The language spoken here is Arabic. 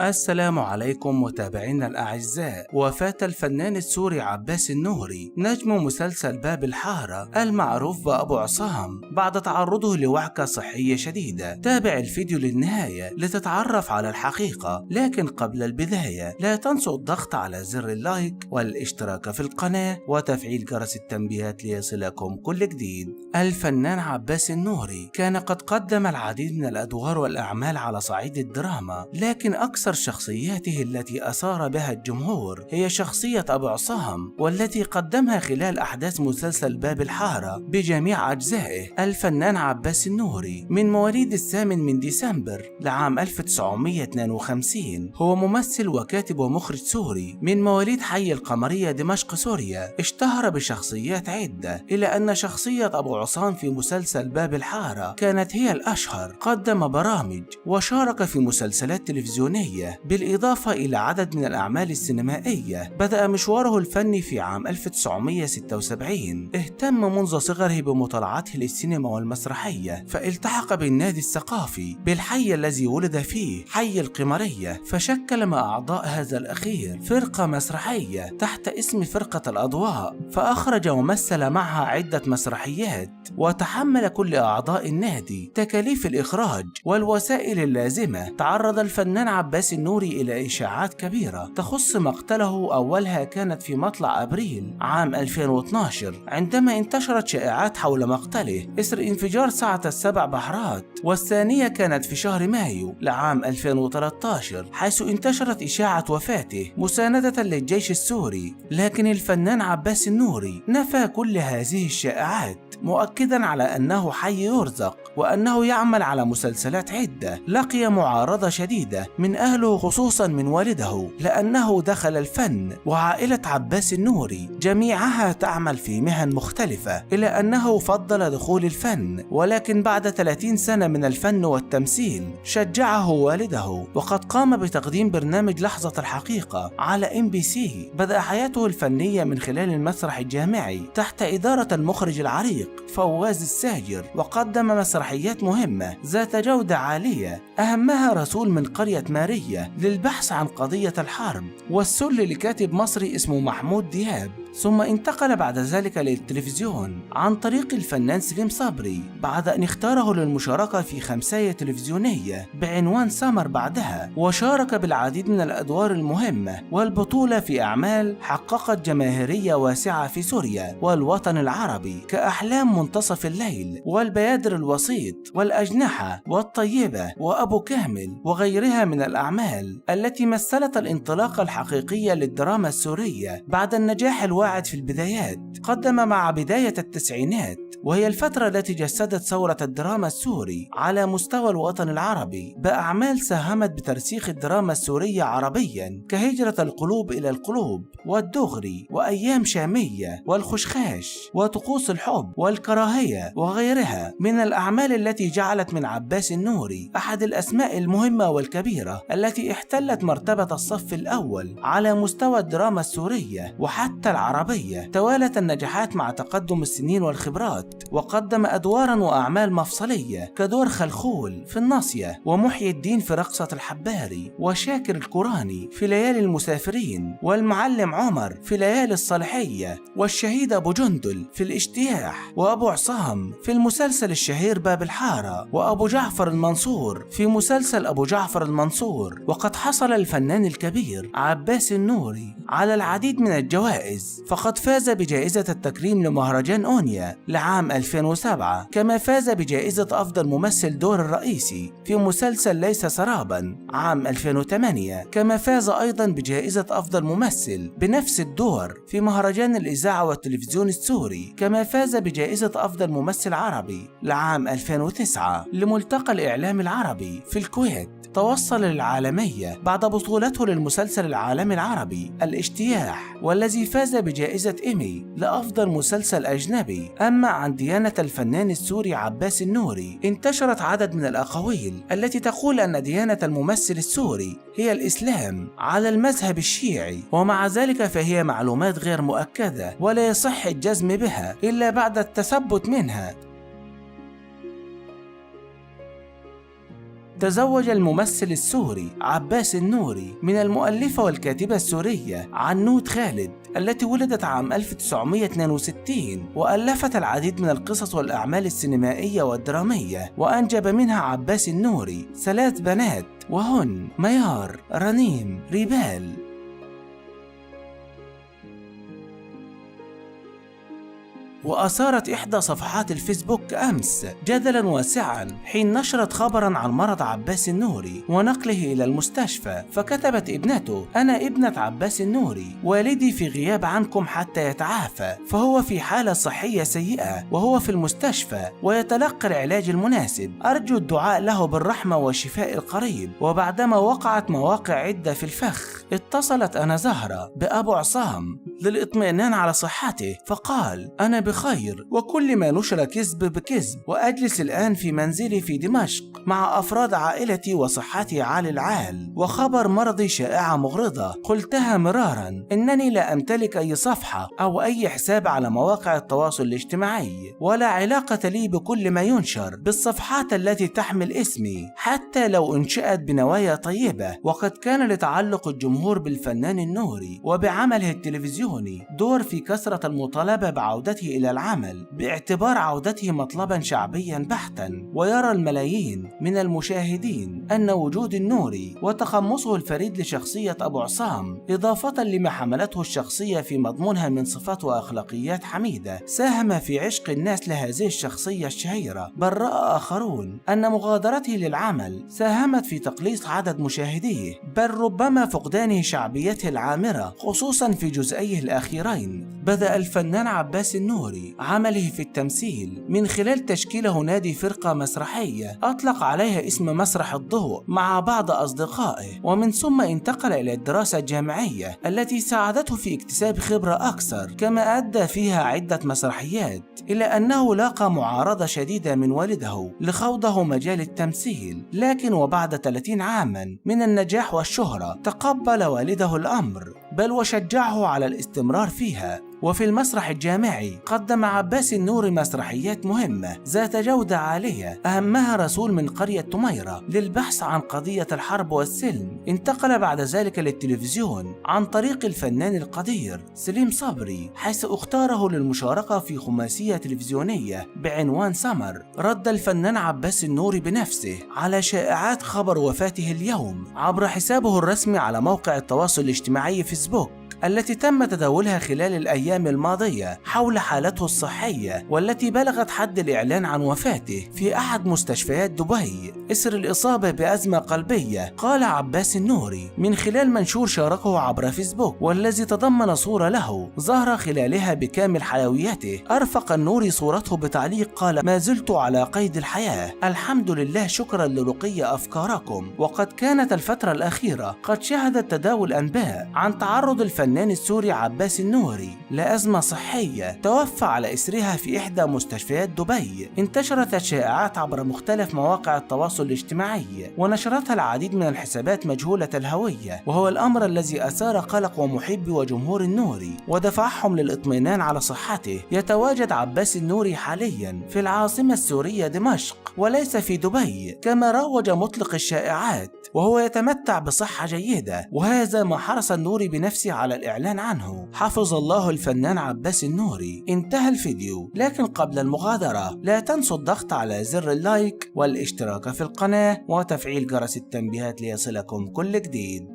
السلام عليكم متابعينا الأعزاء. وفاة الفنان السوري عباس النوري نجم مسلسل باب الحارة المعروف بأبو عصام بعد تعرضه لوعكة صحية شديدة. تابع الفيديو للنهاية لتتعرف على الحقيقة، لكن قبل البداية لا تنسوا الضغط على زر اللايك والاشتراك في القناة وتفعيل جرس التنبيهات ليصلكم كل جديد. الفنان عباس النوري كان قد قدم العديد من الأدوار والأعمال على صعيد الدراما، لكن أكثر شخصياته التي أثار بها الجمهور هي شخصية أبو عصام، والتي قدمها خلال أحداث مسلسل باب الحارة بجميع أجزائه. الفنان عباس النوري من مواليد 8 ديسمبر لعام 1952، هو ممثل وكاتب ومخرج سوري من مواليد حي القمرية دمشق سوريا. اشتهر بشخصيات عدة، إلى أن شخصية أبو عصام في مسلسل باب الحارة كانت هي الأشهر. قدم برامج وشارك في مسلسلات تلفزيونية، بالإضافة إلى عدد من الأعمال السينمائية. بدأ مشواره الفني في عام 1976. اهتم منذ صغره بمطالعته للسينما والمسرحية، فالتحق بالنادي الثقافي بالحي الذي ولد فيه، حي القمرية، فشكل مع أعضاء هذا الأخير فرقة مسرحية تحت اسم فرقة الأضواء، فأخرج ومثل معها عدة مسرحيات. وتحمل كل أعضاء النادي تكاليف الإخراج والوسائل اللازمة. تعرض الفنان عباس النوري إلى إشاعات كبيرة تخص مقتله، أولها كانت في مطلع أبريل عام 2012، عندما انتشرت شائعات حول مقتله إثر انفجار ساعة السبع بحرات، والثانية كانت في شهر مايو لعام 2013، حيث انتشرت إشاعة وفاته مساندة للجيش السوري. لكن الفنان عباس النوري نفى كل هذه الشائعات، مؤكدا على أنه حي يرزق، وأنه يعمل على مسلسلات عدة. لقي معارضة شديدة من أهله، خصوصا من والده، لأنه دخل الفن، وعائلة عباس النوري جميعها تعمل في مهن مختلفة، إلى أنه فضل دخول الفن. ولكن بعد 30 سنة من الفن والتمثيل شجعه والده، وقد قام بتقديم برنامج لحظة الحقيقة على MBC. بدأ حياته الفنية من خلال المسرح الجامعي تحت إدارة المخرج العريق فواز الساجر، وقدم مسرحيات مهمة ذات جودة عالية، أهمها رسول من قرية مارية للبحث عن قضية الحرب، والسل لكاتب مصري اسمه محمود دياب. ثم انتقل بعد ذلك للتلفزيون عن طريق الفنان سليم صبري، بعد أن اختاره للمشاركة في خمسية تلفزيونية بعنوان سمر بعدها، وشارك بالعديد من الأدوار المهمة والبطولة في أعمال حققت جماهيرية واسعة في سوريا والوطن العربي، كأحلام منتصف الليل، والبيادر الوسيط، والأجنحة، والطيبة، وأبو كامل، وغيرها من الأعمال التي مثلت الانطلاقة الحقيقية للدراما السورية بعد النجاح الواعد في البدايات. قدم مع بداية التسعينات، وهي الفترة التي جسدت ثورة الدراما السوري على مستوى الوطن العربي، بأعمال ساهمت بترسيخ الدراما السورية عربيا، كهجرة القلوب إلى القلوب، والدغري، وأيام شامية، والخشخاش، وطقوس الحب، والكراهية، وغيرها من الأعمال التي جعلت من عباس النوري أحد الأسماء المهمة والكبيرة التي احتلت مرتبة الصف الأول على مستوى الدراما السورية وحتى العربية. توالت النجاحات مع تقدم السنين والخبرات، وقدم أدوارا وأعمال مفصلية كدور خلخول في الناصية، ومحيي الدين في رقصة الحباري، وشاكر القراني في ليالي المسافرين، والمعلم عمر في ليالي الصالحية، والشهيد أبو جندل في الاجتياح، وأبو عصام في المسلسل الشهير باب الحارة، وأبو جعفر المنصور في مسلسل أبو جعفر المنصور. وقد حصل الفنان الكبير عباس النوري على العديد من الجوائز، فقد فاز بجائزة التكريم لمهرجان أونيا لعام 2007، كما فاز بجائزة أفضل ممثل دور الرئيسي في مسلسل ليس سرابا عام 2008، كما فاز أيضا بجائزة أفضل ممثل بنفس الدور في مهرجان الإذاعة والتلفزيون السوري، كما فاز بجائزة أفضل ممثل عربي لعام 2009 لملتقى الإعلام العربي في الكويت. توصل للعالمية بعد بطولته للمسلسل العالمي العربي الاجتياح، والذي فاز بجائزة إيمي لأفضل مسلسل أجنبي. أما عن ديانة الفنان السوري عباس النوري، انتشرت عدد من الأقاويل التي تقول أن ديانة الممثل السوري هي الإسلام على المذهب الشيعي، ومع ذلك فهي معلومات غير مؤكدة ولا يصح الجزم بها إلا بعد التثبت منها. تزوج الممثل السوري عباس النوري من المؤلفة والكاتبة السورية عنود خالد التي ولدت عام 1962 وألفت العديد من القصص والأعمال السينمائية والدرامية، وأنجب منها عباس النوري 3 بنات وهن ميار، رنيم، ريبال. وأثارت إحدى صفحات الفيسبوك أمس جدلا واسعا حين نشرت خبرا عن مرض عباس النوري ونقله إلى المستشفى، فكتبت ابنته: أنا ابنة عباس النوري، والدي في غياب عنكم حتى يتعافى، فهو في حالة صحية سيئة وهو في المستشفى ويتلقى العلاج المناسب، أرجو الدعاء له بالرحمة والشفاء القريب. وبعدما وقعت مواقع عدة في الفخ، اتصلت أنا زهرة بأبو عصام للإطمئنان على صحته، فقال: أنا بخير وكل ما نشر كذب بكذب، وأجلس الآن في منزلي في دمشق مع أفراد عائلتي وصحتي عال العال، وخبر مرضي شائعة مغرضة قلتها مرارا، إنني لا أمتلك أي صفحة أو أي حساب على مواقع التواصل الاجتماعي، ولا علاقة لي بكل ما ينشر بالصفحات التي تحمل اسمي حتى لو انشأت بنوايا طيبة، وقد كان لتعلق الجمهور بالفنان النوري وبعمله التلفزيوني دور في كثرة المطالبة بعودته إلى العمل، باعتبار عودته مطلبا شعبيا بحتا، ويرى الملايين من المشاهدين أن وجود النوري وتقمصه الفريد لشخصية أبو عصام، إضافة لما حملته الشخصية في مضمونها من صفات وأخلاقيات حميدة، ساهم في عشق الناس لهذه الشخصية الشهيرة. بل رأى آخرون أن مغادرته للعمل ساهمت في تقليص عدد مشاهديه، بل ربما فقدانه شعبيته العامرة، خصوصا في جزئيه الأخيرين. بدأ الفنان عباس النوري عمله في التمثيل من خلال تشكيله نادي فرقة مسرحية أطلق عليها اسم مسرح الضوء مع بعض أصدقائه، ومن ثم انتقل إلى الدراسة الجامعية التي ساعدته في اكتساب خبرة أكثر، كما أدى فيها عدة مسرحيات، إلى أنه لاقى معارضة شديدة من والده لخوضه مجال التمثيل. لكن وبعد 30 عاما من النجاح والشهرة تقبل والده الأمر، بل وشجعه على الاستمرار فيها. وفي المسرح الجامعي قدم عباس النوري مسرحيات مهمة ذات جودة عالية، أهمها رسول من قرية تميرة للبحث عن قضية الحرب والسلم. انتقل بعد ذلك للتلفزيون عن طريق الفنان القدير سليم صبري، حيث اختاره للمشاركة في خماسية تلفزيونية بعنوان سمر. رد الفنان عباس النوري بنفسه على شائعات خبر وفاته اليوم عبر حسابه الرسمي على موقع التواصل الاجتماعي فيسبوك التي تم تداولها خلال الأيام الماضية حول حالته الصحية، والتي بلغت حد الإعلان عن وفاته في أحد مستشفيات دبي إثر الإصابة بأزمة قلبية. قال عباس النوري من خلال منشور شاركه عبر فيسبوك والذي تضمن صورة له ظهر خلالها بكامل حيويته، أرفق النوري صورته بتعليق قال: ما زلت على قيد الحياة، الحمد لله، شكرا لرقي أفكاركم. وقد كانت الفترة الأخيرة قد شهدت تداول أنباء عن تعرض الفنان السوري عباس النوري لأزمة صحية توفى على إثرها في إحدى مستشفيات دبي. انتشرت الشائعات عبر مختلف مواقع التواصل الاجتماعي ونشرتها العديد من الحسابات مجهولة الهوية، وهو الأمر الذي أثار قلق ومحبي وجمهور النوري ودفعهم للإطمئنان على صحته. يتواجد عباس النوري حاليا في العاصمة السورية دمشق وليس في دبي كما روج مطلق الشائعات، وهو يتمتع بصحة جيدة، وهذا ما حرص النوري بنفسه على الإعلان عنه. حفظ الله الفنان عباس النوري. انتهى الفيديو، لكن قبل المغادرة لا تنسوا الضغط على زر اللايك والاشتراك في القناة وتفعيل جرس التنبيهات ليصلكم كل جديد.